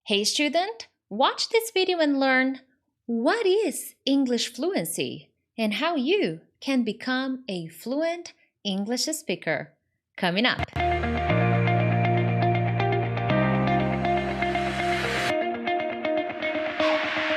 Hey student, watch this video and learn what is English fluency and how you can become a fluent English speaker. Coming up.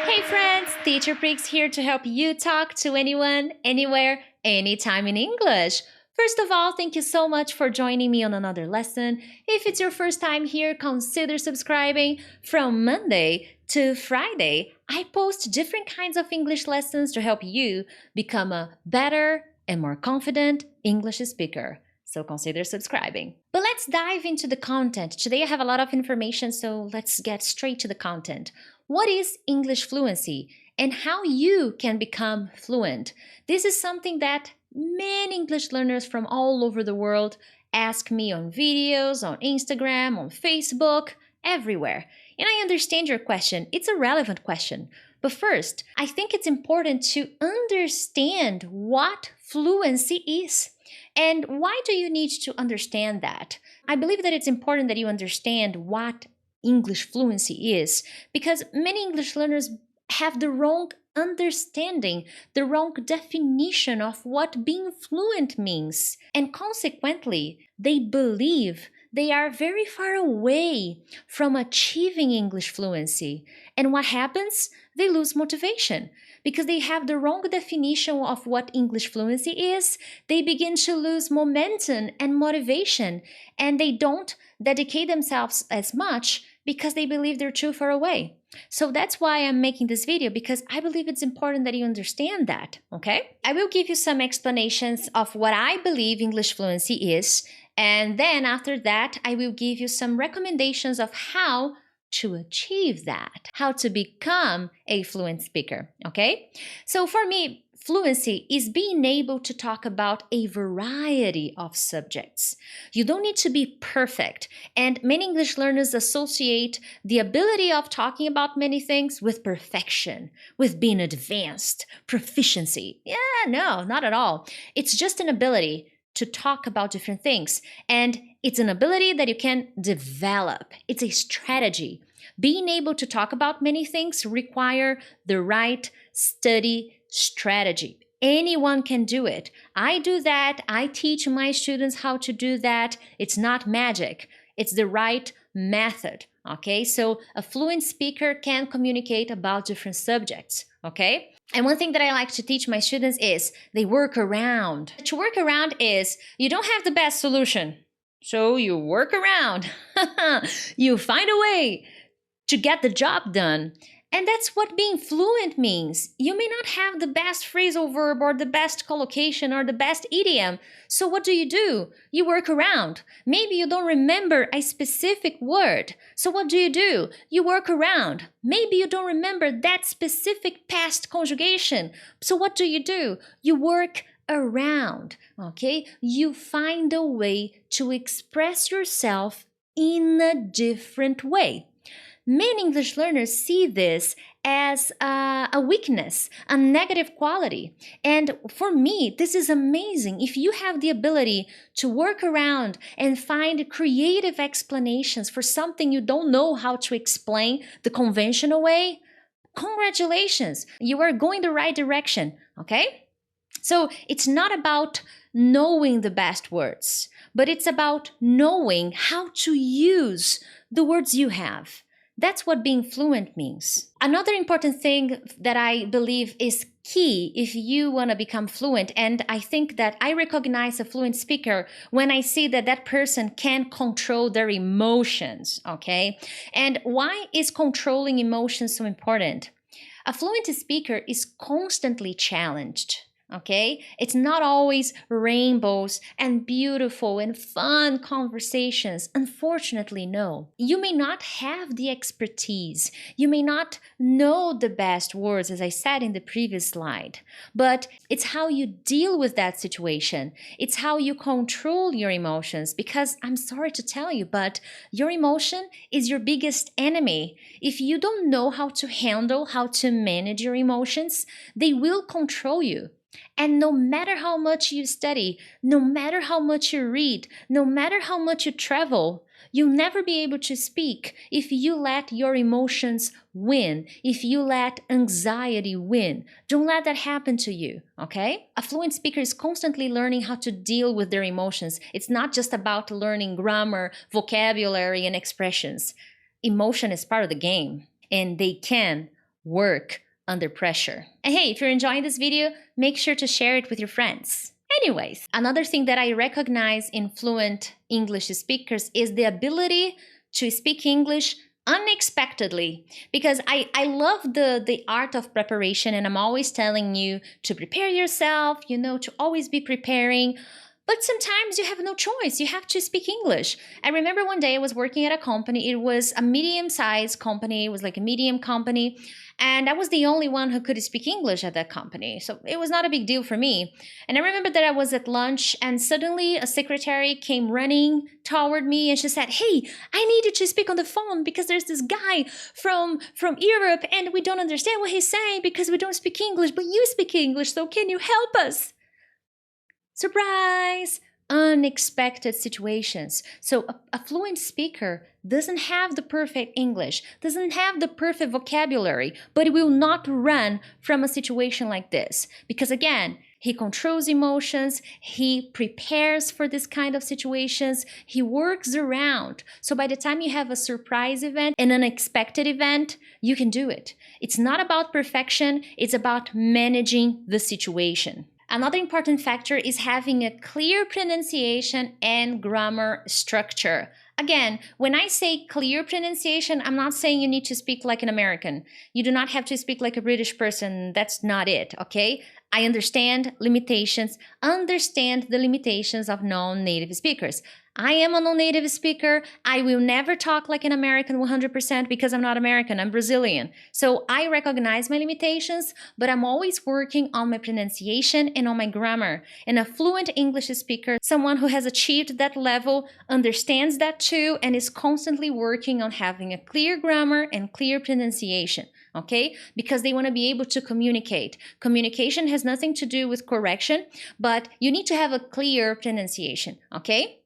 Hey friends, Teacher Prix here to help you talk to anyone, anywhere, anytime in English. First of all, thank you so much for joining me on another lesson. If it's your first time here, consider subscribing. From Monday to Friday, I post different kinds of English lessons to help you become a better and more confident English speaker. So consider subscribing. But let's dive into the content. Today I have a lot of information, so let's get straight to the content. What is English fluency and how you can become fluent? This is something that many English learners from all over the world ask me on videos, on Instagram, on Facebook, everywhere. And I understand your question. It's a relevant question. But first, I think it's important to understand what fluency is. And why do you need to understand that? I believe that it's important that you understand what English fluency is, because many English learners have the wrong understanding, the wrong definition of what being fluent means. And consequently, they believe they are very far away from achieving English fluency. And what happens? They lose motivation. Because they have the wrong definition of what English fluency is, they begin to lose momentum and motivation, and they don't dedicate themselves as much because they believe they're too far away. So that's why I'm making this video, because I believe it's important that you understand that, okay? I will give you some explanations of what I believe English fluency is, and then after that, I will give you some recommendations of how to achieve that, how to become a fluent speaker, okay? So for me, fluency is being able to talk about a variety of subjects. You don't need to be perfect, and many English learners associate the ability of talking about many things with perfection, with being advanced, proficiency. Yeah, no, not at all. It's just an ability to talk about different things, and it's an ability that you can develop. It's a strategy. Being able to talk about many things require the right study strategy. Anyone can do it. I do that. I teach my students how to do that. It's not magic. It's the right method. Okay, so a fluent speaker can communicate about different subjects. Okay, and one thing that I like to teach my students is they work around. To work around is you don't have the best solution, so you work around. You find a way to get the job done. And that's what being fluent means. You may not have the best phrasal verb or the best collocation or the best idiom. So what do? You work around. Maybe you don't remember a specific word. So what do? You work around. Maybe you don't remember that specific past conjugation. So what do? You work around, okay? You find a way to express yourself in a different way. Many English learners see this as a weakness, a negative quality. And for me, this is amazing. If you have the ability to work around and find creative explanations for something you don't know how to explain the conventional way, congratulations, you are going the right direction, okay? So it's not about knowing the best words, but it's about knowing how to use the words you have. That's what being fluent means. Another important thing that I believe is key if you want to become fluent, and I think that I recognize a fluent speaker when I see that that person can control their emotions, okay? And why is controlling emotions so important? A fluent speaker is constantly challenged. Okay? It's not always rainbows and beautiful and fun conversations. Unfortunately, no. You may not have the expertise. You may not know the best words, as I said in the previous slide. But it's how you deal with that situation. It's how you control your emotions. Because I'm sorry to tell you, but your emotion is your biggest enemy. If you don't know how to handle, how to manage your emotions, they will control you. And no matter how much you study, no matter how much you read, no matter how much you travel, You'll never be able to speak if you let your emotions win, if you let anxiety win. Don't let that happen to you, okay? A fluent speaker is constantly learning how to deal with their emotions. It's not just about learning grammar, vocabulary, and expressions. Emotion is part of the game, and they can work under pressure. And hey, if you're enjoying this video, make sure to share it with your friends. Anyways, another thing that I recognize in fluent English speakers is the ability to speak English unexpectedly, because I love the art of preparation, and I'm always telling you to prepare yourself, to always be preparing. But sometimes you have no choice. You have to speak English. I remember one day I was working at a company. It was a medium-sized company. It was like a medium company. And I was the only one who could speak English at that company. So it was not a big deal for me. And I remember that I was at lunch and suddenly a secretary came running toward me and she said, "Hey, I need you to speak on the phone because there's this guy from Europe and we don't understand what he's saying because we don't speak English, but you speak English, so can you help us?" Surprise! Unexpected situations. So a fluent speaker doesn't have the perfect English, doesn't have the perfect vocabulary, but it will not run from a situation like this. Because again, he controls emotions, he prepares for this kind of situations, he works around. So by the time you have a surprise event, an unexpected event, you can do it. It's not about perfection, it's about managing the situation. Another important factor is having a clear pronunciation and grammar structure. Again, when I say clear pronunciation, I'm not saying you need to speak like an American. You do not have to speak like a British person. That's not it, okay? I understand the limitations of non-native speakers. I am a non-native speaker. I will never talk like an American 100% because I'm not American, I'm Brazilian. So I recognize my limitations, but I'm always working on my pronunciation and on my grammar. And a fluent English speaker, someone who has achieved that level, understands that too and is constantly working on having a clear grammar and clear pronunciation. Okay? Because they want to be able to communicate. Communication has nothing to do with correction, but you need to have a clear pronunciation. Okay?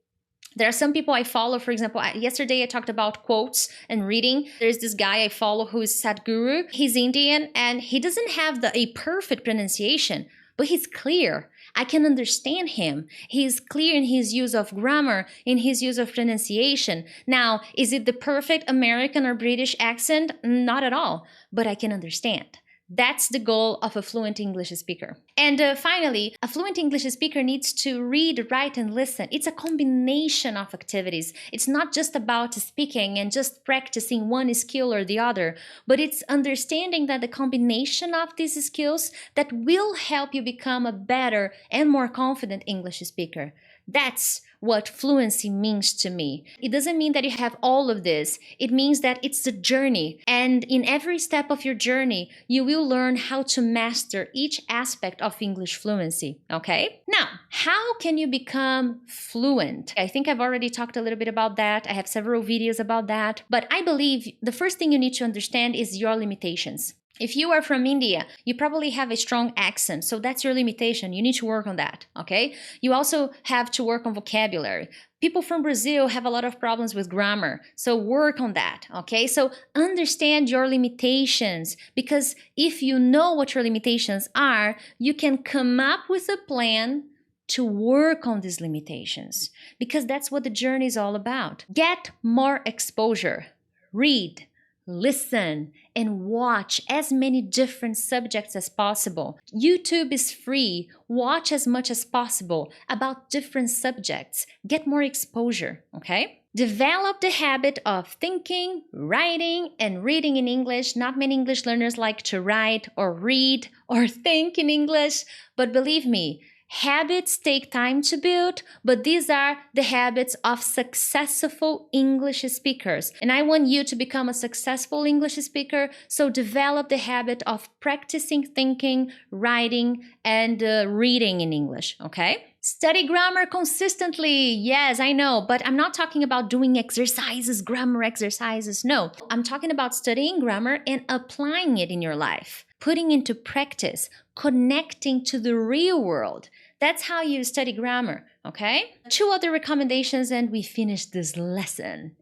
There are some people I follow, for example, yesterday I talked about quotes and reading. There's this guy I follow who is Sadhguru. He's Indian and he doesn't have a perfect pronunciation, but he's clear. I can understand him. He's clear in his use of grammar, in his use of pronunciation. Now, is it the perfect American or British accent? Not at all, but I can understand. That's the goal of a fluent English speaker. And finally, a fluent English speaker needs to read, write, and listen. It's a combination of activities. It's not just about speaking and just practicing one skill or the other, but it's understanding that the combination of these skills that will help you become a better and more confident English speaker. That's what fluency means to me. It doesn't mean that you have all of this. It means that it's a journey. And in every step of your journey, you will learn how to master each aspect of English fluency, okay? Now, how can you become fluent? I think I've already talked a little bit about that. I have several videos about that. But I believe the first thing you need to understand is your limitations. If you are from India, you probably have a strong accent, so that's your limitation. You need to work on that, okay? You also have to work on vocabulary. People from Brazil have a lot of problems with grammar, so work on that, okay? So understand your limitations, because if you know what your limitations are, you can come up with a plan to work on these limitations, because that's what the journey is all about. Get more exposure. Read, listen, and watch as many different subjects as possible. YouTube is free. Watch as much as possible about different subjects. Get more exposure, okay? Develop the habit of thinking, writing, and reading in English. Not many English learners like to write or read or think in English, but believe me, habits take time to build, but these are the habits of successful English speakers. And I want you to become a successful English speaker, so develop the habit of practicing thinking, writing, and reading in English, okay? Study grammar consistently. Yes, I know, but I'm not talking about doing exercises, grammar exercises. No, I'm talking about studying grammar and applying it in your life, putting into practice, connecting to the real world. That's how you study grammar, Okay? 2 other recommendations and we finish this lesson.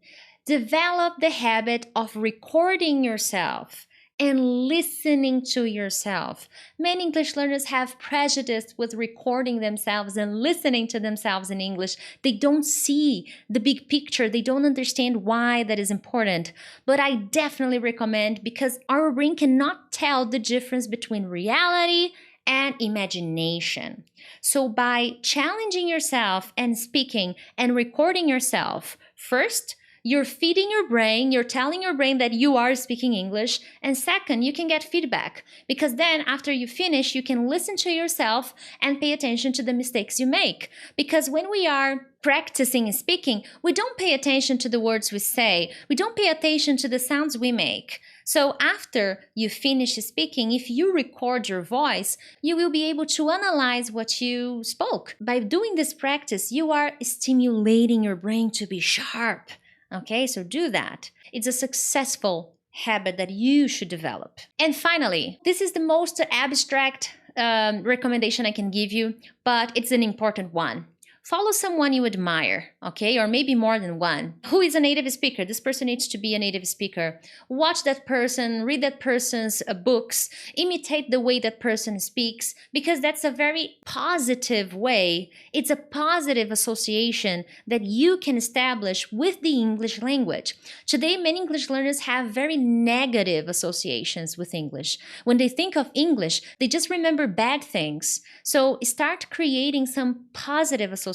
Develop the habit of recording yourself and listening to yourself. Many English learners have prejudice with recording themselves and listening to themselves in English. They don't see the big picture. They don't understand why that is important. But I definitely recommend, because our brain cannot tell the difference between reality and imagination. So by challenging yourself and speaking and recording yourself, first, you're feeding your brain, you're telling your brain that you are speaking English. And second, you can get feedback, because then after you finish, you can listen to yourself and pay attention to the mistakes you make. Because when we are practicing speaking, we don't pay attention to the words we say, we don't pay attention to the sounds we make. So after you finish speaking, if you record your voice, you will be able to analyze what you spoke. By doing this practice, you are stimulating your brain to be sharp. Okay, so do that. It's a successful habit that you should develop. And finally, this is the most abstract recommendation I can give you, but it's an important one. Follow someone you admire, okay? Or maybe more than one. Who is a native speaker? This person needs to be a native speaker. Watch that person, read that person's books, imitate the way that person speaks, because that's a very positive way. It's a positive association that you can establish with the English language. Today, many English learners have very negative associations with English. When they think of English, they just remember bad things. So start creating some positive associations.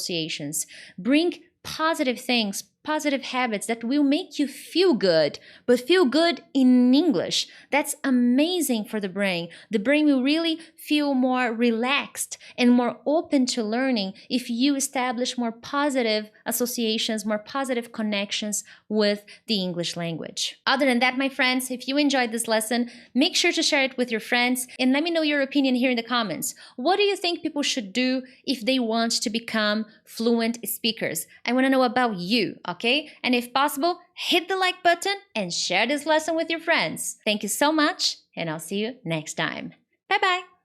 Bring positive things, positive habits that will make you feel good, but feel good in English. That's amazing for the brain. The brain will really feel more relaxed and more open to learning if you establish more positive associations, more positive connections with the English language. Other than that, my friends, if you enjoyed this lesson, make sure to share it with your friends and let me know your opinion here in the comments. What do you think people should do if they want to become fluent speakers? I want to know about you, okay? And if possible, hit the like button and share this lesson with your friends. Thank you so much, and I'll see you next time. Bye-bye.